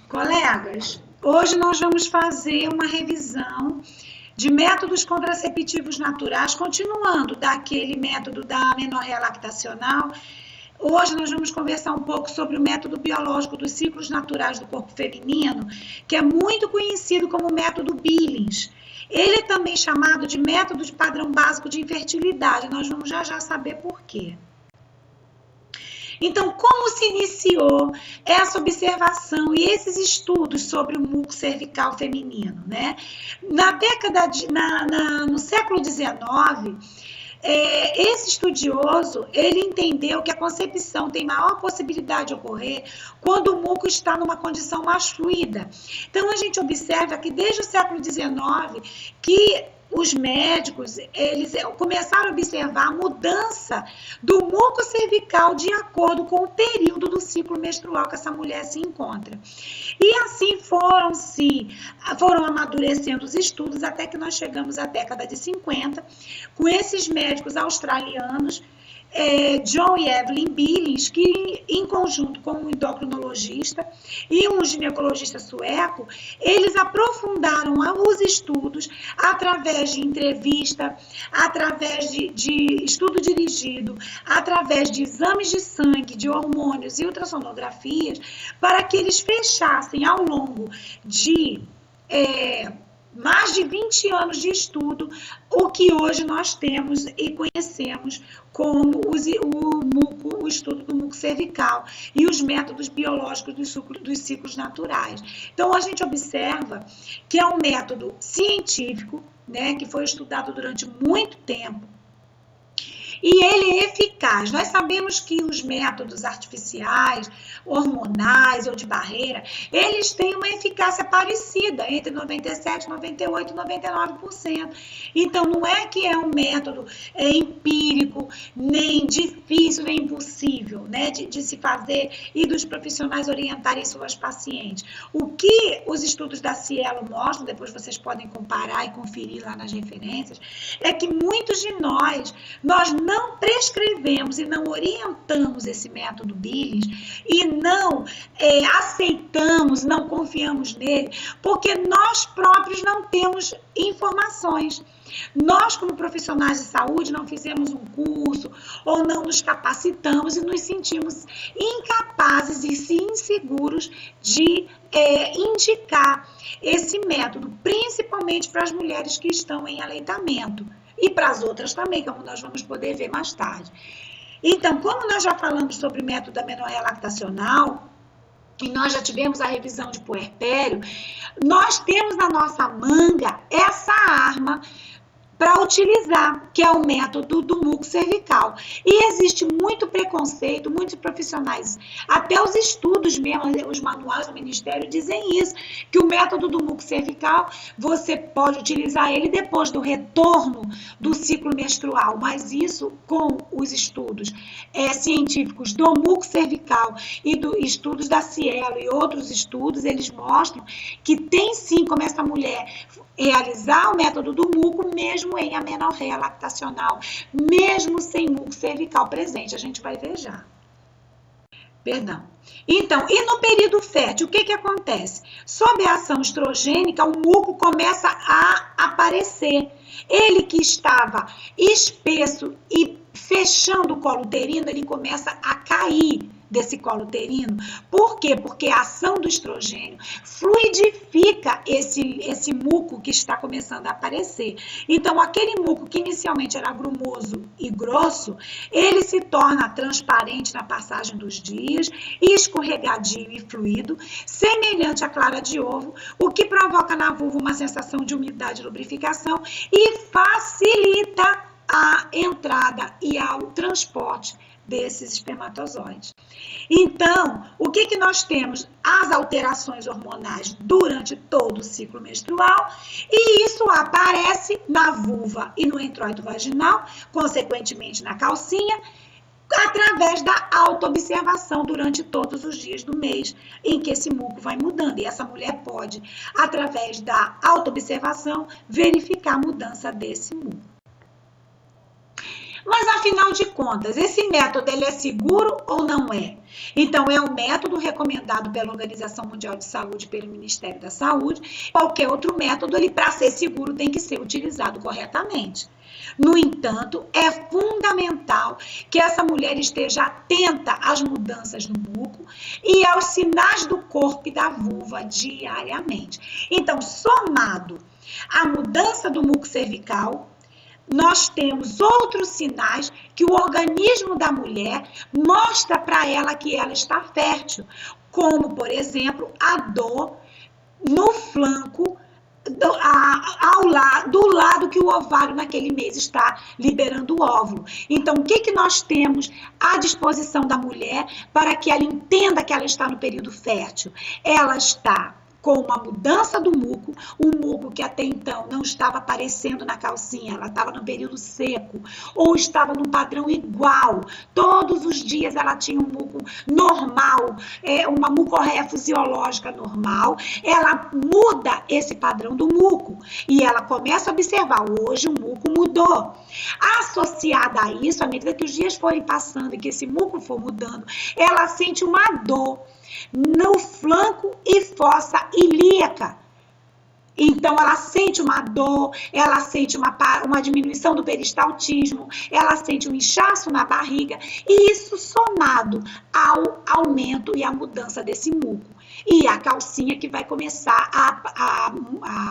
Colegas, hoje nós vamos fazer uma revisão de métodos contraceptivos naturais, continuando daquele método da amenorreia lactacional. Hoje nós vamos conversar um pouco sobre o método biológico dos ciclos naturais do corpo feminino, que é muito conhecido como método Billings. Ele é também chamado de método de padrão básico de infertilidade. Nós vamos já saber por quê. Então, como se iniciou essa observação e esses estudos sobre o muco cervical feminino, né? No século XIX, esse estudioso, ele entendeu que a concepção tem maior possibilidade de ocorrer quando o muco está numa condição mais fluida. Então, a gente observa que desde o século XIX, que os médicos, eles começaram a observar a mudança do muco cervical de acordo com o período do ciclo menstrual que essa mulher se encontra. E assim foram amadurecendo os estudos até que nós chegamos à década de 50, com esses médicos australianos, John e Evelyn Billings, que em conjunto com um endocrinologista e um ginecologista sueco, eles aprofundaram os estudos através de entrevista, através de estudo dirigido, através de exames de sangue, de hormônios e ultrassonografias, para que eles fechassem ao longo de mais de 20 anos de estudo, o que hoje nós temos e conhecemos como o estudo do muco cervical e os métodos biológicos dos ciclos naturais. Então, a gente observa que é um método científico, né, que foi estudado durante muito tempo, e ele é eficaz. Nós sabemos que os métodos artificiais, hormonais ou de barreira, eles têm uma eficácia parecida, entre 97%, 98% e 99%. Então, não é que é um método empírico, nem difícil, nem impossível, né, de se fazer e dos profissionais orientarem suas pacientes. O que os estudos da Cielo mostram, depois vocês podem comparar e conferir lá nas referências, é que muitos de nós não prescrevemos e não orientamos esse método Billings e não aceitamos, não confiamos nele, porque nós próprios não temos informações. Nós, como profissionais de saúde, não fizemos um curso ou não nos capacitamos e nos sentimos incapazes e inseguros de indicar esse método, principalmente para as mulheres que estão em aleitamento. E para as outras também, como nós vamos poder ver mais tarde. Então, como nós já falamos sobre o método da amenorreia lactacional, e nós já tivemos a revisão de puerpério, nós temos na nossa manga essa arma para utilizar, que é o método do muco cervical. E existe muito preconceito, muitos profissionais, até os estudos mesmo, os manuais do Ministério dizem isso, que o método do muco cervical, você pode utilizar ele depois do retorno do ciclo menstrual, mas isso com os estudos científicos do muco cervical e dos estudos da Cielo e outros estudos, eles mostram que tem sim como essa mulher realizar o método do muco, mesmo em amenorreia lactacional, mesmo sem muco cervical presente. A gente vai ver já. Perdão. Então, e no período fértil, o que acontece? Sob a ação estrogênica, o muco começa a aparecer. Ele que estava espesso e fechando o colo uterino, ele começa a cair desse colo uterino. Por quê? Porque a ação do estrogênio fluidifica esse muco que está começando a aparecer. Então, aquele muco que inicialmente era grumoso e grosso, ele se torna transparente na passagem dos dias, escorregadio e fluido, semelhante à clara de ovo, o que provoca na vulva uma sensação de umidade e lubrificação e facilita a entrada e ao transporte desses espermatozoides. Então, o que nós temos? As alterações hormonais durante todo o ciclo menstrual, e isso aparece na vulva e no introito vaginal, consequentemente na calcinha, através da autoobservação durante todos os dias do mês em que esse muco vai mudando. E essa mulher pode, através da autoobservação, verificar a mudança desse muco. Mas, afinal de contas, esse método ele é seguro ou não é? Então, é um método recomendado pela Organização Mundial de Saúde, pelo Ministério da Saúde. Qualquer outro método, ele, para ser seguro, tem que ser utilizado corretamente. No entanto, é fundamental que essa mulher esteja atenta às mudanças no muco e aos sinais do corpo e da vulva diariamente. Então, somado à mudança do muco cervical, nós temos outros sinais que o organismo da mulher mostra para ela que ela está fértil, como, por exemplo, a dor no flanco do lado que o ovário naquele mês está liberando o óvulo. Então, o que nós temos à disposição da mulher para que ela entenda que ela está no período fértil? Ela está com uma mudança do muco, um muco que até então não estava aparecendo na calcinha, ela estava no período seco, ou estava num padrão igual. Todos os dias ela tinha um muco normal, uma mucorreia fisiológica normal. Ela muda esse padrão do muco e ela começa a observar, hoje o muco mudou. Associada a isso, à medida que os dias forem passando e que esse muco for mudando, ela sente uma dor no flanco e fossa ilíaca. Então, ela sente uma dor, ela sente uma diminuição do peristaltismo, ela sente um inchaço na barriga, e isso somado ao aumento e à mudança desse muco. E a calcinha que vai começar a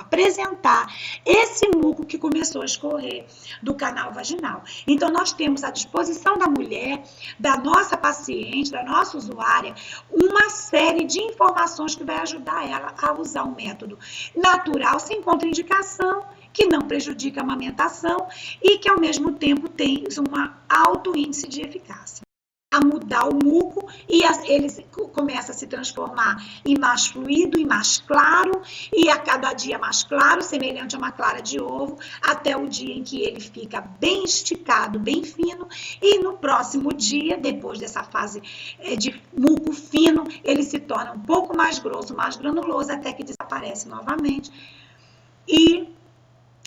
apresentar esse muco que começou a escorrer do canal vaginal. Então, nós temos à disposição da mulher, da nossa paciente, da nossa usuária, uma série de informações que vai ajudar ela a usar um método natural, sem contraindicação, que não prejudica a amamentação e que, ao mesmo tempo, tem um alto índice de eficácia. A mudar o muco e ele começa a se transformar em mais fluido, em mais claro, e a cada dia mais claro, semelhante a uma clara de ovo, até o dia em que ele fica bem esticado, bem fino, e no próximo dia, depois dessa fase de muco fino, ele se torna um pouco mais grosso, mais granuloso, até que desaparece novamente. E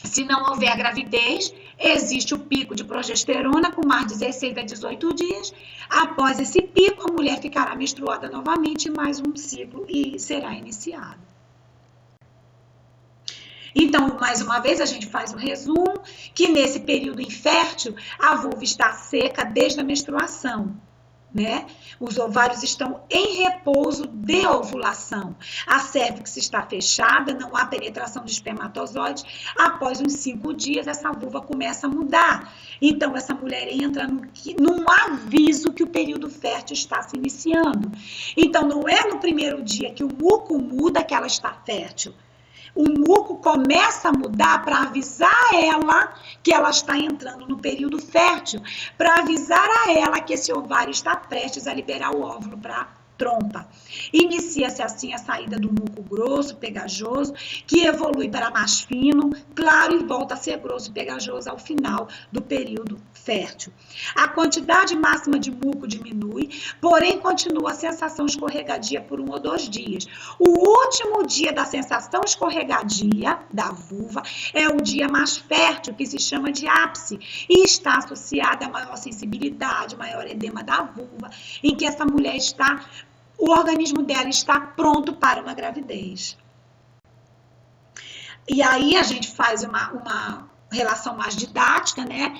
se não houver gravidez, existe o pico de progesterona com mais de 16 a 18 dias. Após esse pico, a mulher ficará menstruada novamente, mais um ciclo e será iniciado. Então, mais uma vez, a gente faz um resumo, que nesse período infértil, a vulva está seca desde a menstruação, né? Os ovários estão em repouso de ovulação. A cérvix está fechada, não há penetração de espermatozoides. Após uns 5 dias, essa vulva começa a mudar. Então, essa mulher entra num aviso que o período fértil está se iniciando. Então, não é no primeiro dia que o muco muda que ela está fértil. O muco começa a mudar para avisar ela que ela está entrando no período fértil, para avisar a ela que esse ovário está prestes a liberar o óvulo para trompa. Inicia-se assim a saída do muco grosso, pegajoso, que evolui para mais fino, claro, e volta a ser grosso e pegajoso ao final do período fértil. A quantidade máxima de muco diminui, porém continua a sensação escorregadia por 1 ou 2 dias. O último dia da sensação escorregadia da vulva é o dia mais fértil, que se chama de ápice, e está associada a maior sensibilidade, maior edema da vulva, em que essa mulher o organismo dela está pronto para uma gravidez. E aí a gente faz uma relação mais didática, né,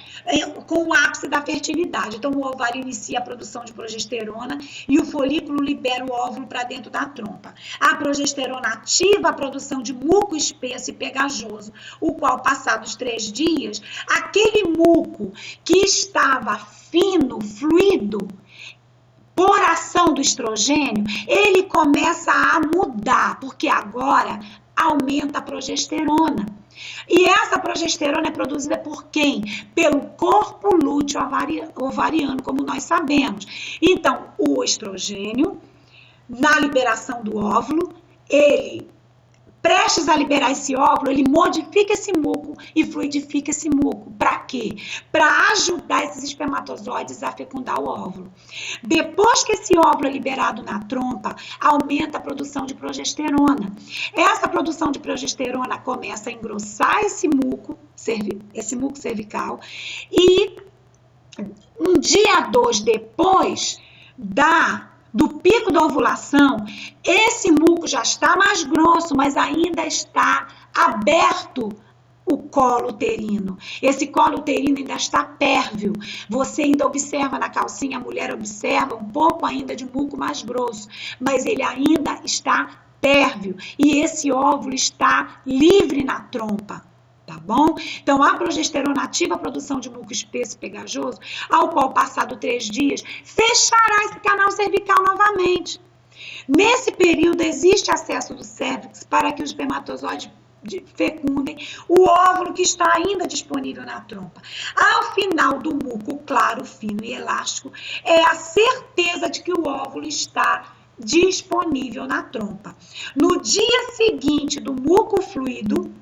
com o ápice da fertilidade. Então, o ovário inicia a produção de progesterona e o folículo libera o óvulo para dentro da trompa. A progesterona ativa a produção de muco espesso e pegajoso, o qual, passados 3 dias, aquele muco que estava fino, fluido, por ação do estrogênio, ele começa a mudar, porque agora aumenta a progesterona. E essa progesterona é produzida por quem? Pelo corpo lúteo ovariano, como nós sabemos. Então, o estrogênio, na liberação do óvulo, ele, prestes a liberar esse óvulo, ele modifica esse muco e fluidifica esse muco. Para quê? Para ajudar esses espermatozoides a fecundar o óvulo. Depois que esse óvulo é liberado na trompa, aumenta a produção de progesterona. Essa produção de progesterona começa a engrossar esse muco cervical e um dia 2 depois do pico da ovulação, esse muco já está mais grosso, mas ainda está aberto o colo uterino. Esse colo uterino ainda está pérvio. Você ainda observa na calcinha, a mulher observa um pouco ainda de muco mais grosso, mas ele ainda está pérvio e esse óvulo está livre na trompa. Tá bom? Então, a progesterona ativa a produção de muco espesso e pegajoso, ao qual, passado 3 dias, fechará esse canal cervical novamente. Nesse período, existe acesso do cérvix para que os espermatozoides fecundem o óvulo que está ainda disponível na trompa. Ao final do muco claro, fino e elástico, é a certeza de que o óvulo está disponível na trompa. No dia seguinte do muco fluido,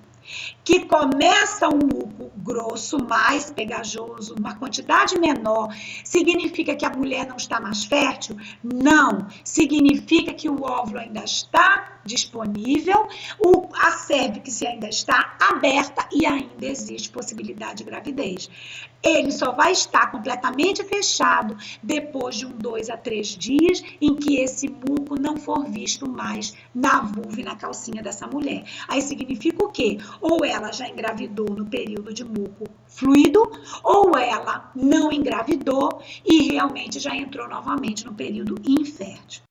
que começa um muco grosso, mais pegajoso, uma quantidade menor, significa que a mulher não está mais fértil? Não. Significa que o óvulo ainda está disponível, a cérvix ainda está aberta e ainda existe possibilidade de gravidez. Ele só vai estar completamente fechado depois de 2 a 3 dias em que esse muco não for visto mais na vulva e na calcinha dessa mulher. Aí significa o quê? Ou ela já engravidou no período de muco fluido, ou ela não engravidou e realmente já entrou novamente no período infértil.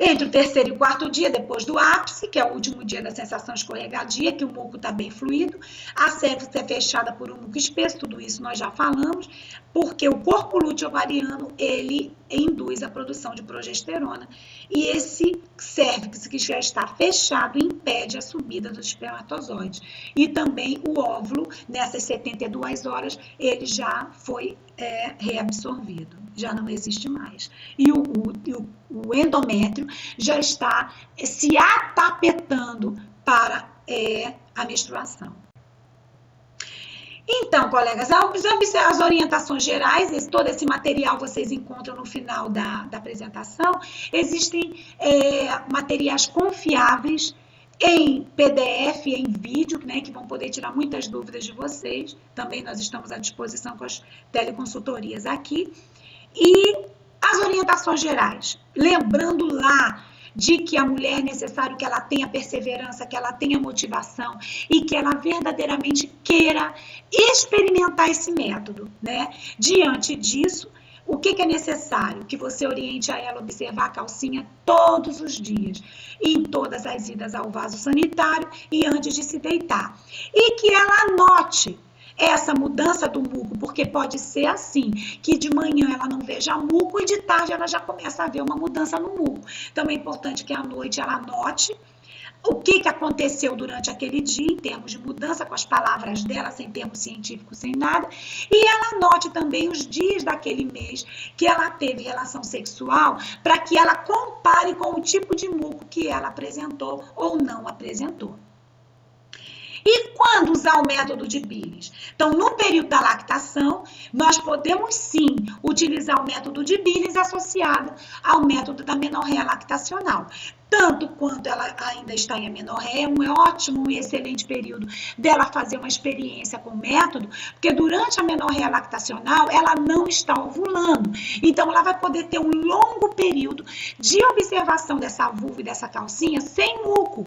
Entre o 3º e 4º dia, depois do ápice, que é o último dia da sensação escorregadia, que o muco está bem fluido, a cérvix é fechada por um muco espesso, tudo isso nós já falamos, porque o corpo lúteo ovariano, ele induz a produção de progesterona, e esse cérvix que já está fechado impede a subida dos espermatozoides. E também o óvulo, nessas 72 horas, ele já foi reabsorvido, já não existe mais. E o endométrio já está se atapetando para a menstruação. Então, colegas, as orientações gerais, todo esse material vocês encontram no final da apresentação. Existem materiais confiáveis em PDF, em vídeo, né, que vão poder tirar muitas dúvidas de vocês. Também nós estamos à disposição com as teleconsultorias aqui. E as orientações gerais, lembrando lá de que a mulher é necessário que ela tenha perseverança, que ela tenha motivação e que ela verdadeiramente queira experimentar esse método, né? Diante disso, o que é necessário? Que você oriente a ela a observar a calcinha todos os dias, em todas as idas ao vaso sanitário e antes de se deitar. E que ela anote essa mudança do muco, porque pode ser assim, que de manhã ela não veja muco e de tarde ela já começa a ver uma mudança no muco. Então é importante que à noite ela anote o que aconteceu durante aquele dia, em termos de mudança, com as palavras dela, sem termo científico, sem nada. E ela anote também os dias daquele mês que ela teve relação sexual, para que ela compare com o tipo de muco que ela apresentou ou não apresentou. E quando usar o método de Billings? Então, no período da lactação, nós podemos sim utilizar o método de Billings associado ao método da menorreia lactacional. Tanto quanto ela ainda está em amenorreia, é um ótimo e excelente período dela fazer uma experiência com o método, porque durante a menorreia lactacional ela não está ovulando. Então ela vai poder ter um longo período de observação dessa vulva e dessa calcinha sem muco.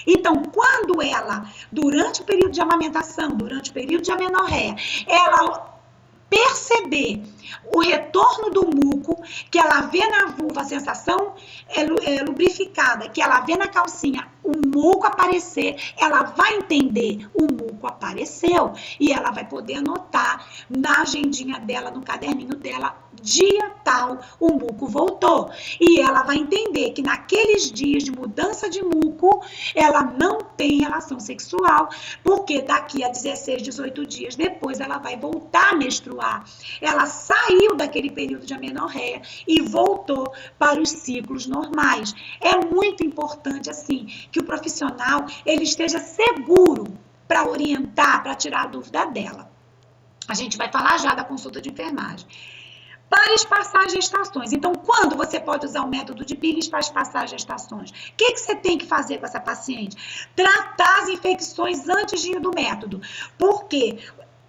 Então, quando ela, durante o período de amamentação, durante o período de amenorreia, ela perceber o retorno do muco, que ela vê na vulva a sensação lubrificada, que ela vê na calcinha o muco aparecer, ela vai entender o muco apareceu e ela vai poder anotar na agendinha dela, no caderninho dela, dia tal o muco voltou. E ela vai entender que naqueles dias de mudança de muco, ela não tem relação sexual, porque daqui a 16, 18 dias depois ela vai voltar a menstruar. Ela saiu daquele período de amenorreia e voltou para os ciclos normais. É muito importante, assim, que o profissional ele esteja seguro para orientar, para tirar a dúvida dela. A gente vai falar já da consulta de enfermagem. Para espaçar gestações. Então, quando você pode usar o método de Billings para espaçar gestações? O que você tem que fazer com essa paciente? Tratar as infecções antes de ir do método. Por quê?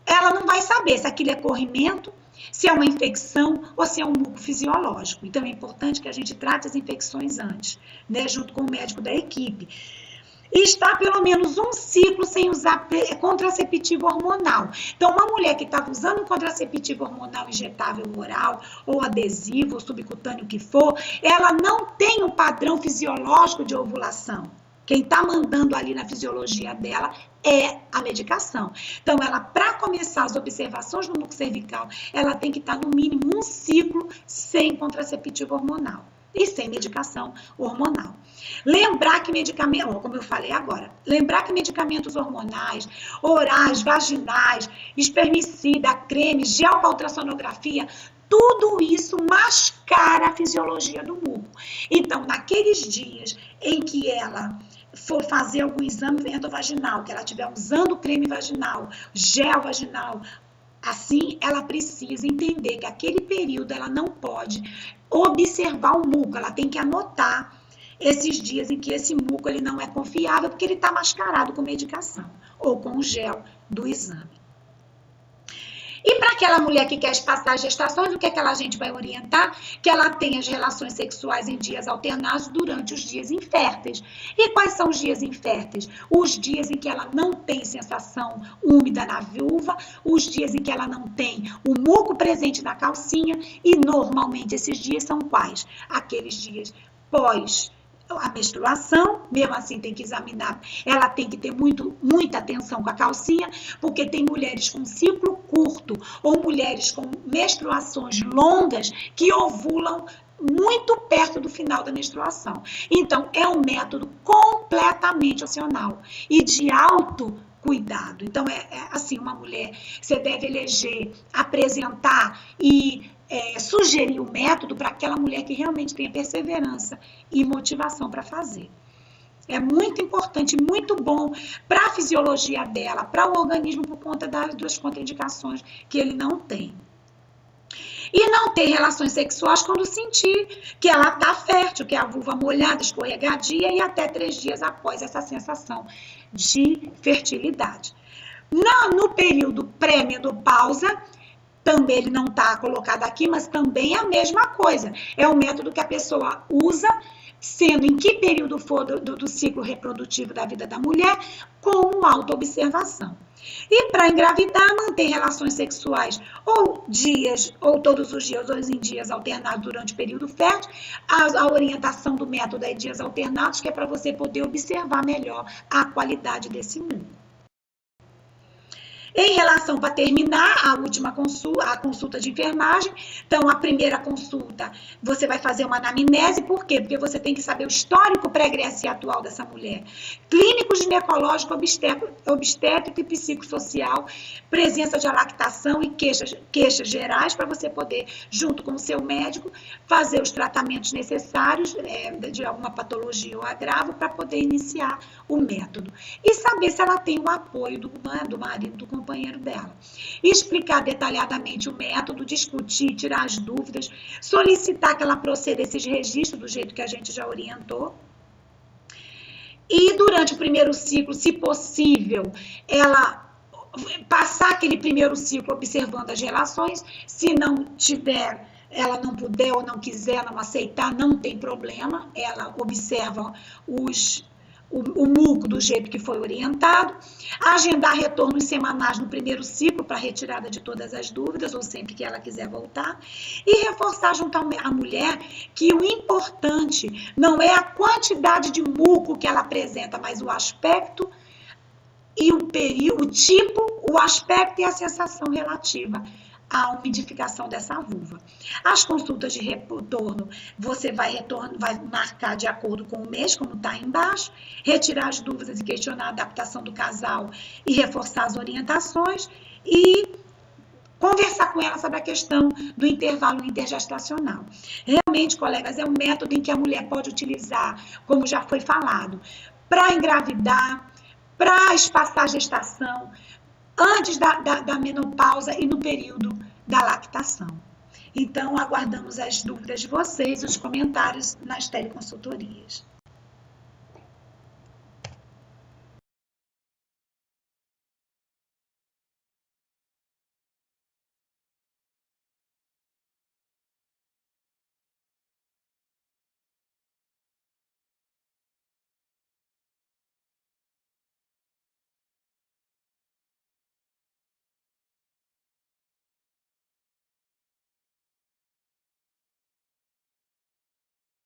ela não vai saber se aquilo é corrimento, se é uma infecção ou se é um muco fisiológico. Então, é importante que a gente trate as infecções antes, né, junto com o médico da equipe. E está pelo menos um ciclo sem usar contraceptivo hormonal. Então, uma mulher que estava usando um contraceptivo hormonal injetável oral, ou adesivo, ou subcutâneo, o que for, ela não tem um padrão fisiológico de ovulação. Quem está mandando ali na fisiologia dela é a medicação. Então, ela, para começar as observações no muco cervical, ela tem que estar no mínimo um ciclo sem contraceptivo hormonal e sem medicação hormonal. Lembrar que medicamentos, como eu falei agora, lembrar que medicamentos hormonais, orais, vaginais, espermicida, creme, gel para ultrassonografia, tudo isso mascara a fisiologia do muco. Então, naqueles dias em que ela for fazer algum exame endovaginal, que ela estiver usando creme vaginal, gel vaginal, assim, ela precisa entender que aquele período ela não pode observar o muco, ela tem que anotar esses dias em que esse muco ele não é confiável, porque ele está mascarado com medicação ou com o gel do exame. E para aquela mulher que quer espaçar as gestações, o que é que a gente vai orientar? Que ela tenha as relações sexuais em dias alternados durante os dias inférteis. E quais são os dias inférteis? Os dias em que ela não tem sensação úmida na vulva, os dias em que ela não tem o muco presente na calcinha, e normalmente esses dias são quais? Aqueles dias pós a menstruação, mesmo assim tem que examinar, ela tem que ter muita atenção com a calcinha, porque tem mulheres com ciclo curto ou mulheres com menstruações longas que ovulam muito perto do final da menstruação. Então, é um método completamente opcional e de autocuidado. Então, assim, uma mulher, você deve eleger, apresentar e sugerir o método para aquela mulher que realmente tenha perseverança e motivação para fazer. É muito importante, muito bom para a fisiologia dela, para o organismo, por conta das duas contraindicações que ele não tem. E não ter relações sexuais quando sentir que ela está fértil, que é a vulva molhada, escorregadia, e até 3 dias após essa sensação de fertilidade. No período pré-menopausa, também ele não está colocado aqui, mas também é a mesma coisa. É um método que a pessoa usa, sendo em que período for do ciclo reprodutivo da vida da mulher, como autoobservação. E para engravidar, manter relações sexuais ou todos os dias, ou em dias alternados durante o período fértil. A orientação do método é dias alternados, que é para você poder observar melhor a qualidade desse muco. Em relação, para terminar, a última consulta, a consulta de enfermagem. Então, a primeira consulta, você vai fazer uma anamnese. Por quê? Porque você tem que saber o histórico pregresse atual dessa mulher. Clínico, ginecológico, obstétrico e psicossocial, presença de lactação e queixas gerais, para você poder, junto com o seu médico, fazer os tratamentos necessários de alguma patologia ou agravo para poder iniciar o método. E saber se ela tem o apoio do marido, do companheiro dela. Explicar detalhadamente o método, discutir, tirar as dúvidas, solicitar que ela proceda esses registros do jeito que a gente já orientou. E durante o primeiro ciclo, se possível, ela passar aquele primeiro ciclo observando as relações. Se não tiver, ela não puder ou não quiser, não aceitar, não tem problema. Ela observa o muco do jeito que foi orientado, agendar retornos semanais no primeiro ciclo para retirada de todas as dúvidas, ou sempre que ela quiser voltar, e reforçar junto à mulher que o importante não é a quantidade de muco que ela apresenta, mas o aspecto e o período, o tipo, o aspecto e a sensação relativa a umidificação dessa vulva. As consultas de retorno, você vai marcar de acordo com o mês, como está aí embaixo, retirar as dúvidas e questionar a adaptação do casal e reforçar as orientações e conversar com ela sobre a questão do intervalo intergestacional. Realmente, colegas, é um método em que a mulher pode utilizar, como já foi falado, para engravidar, para espaçar a gestação, antes da menopausa e no período da lactação. Então, aguardamos as dúvidas de vocês, os comentários nas teleconsultorias.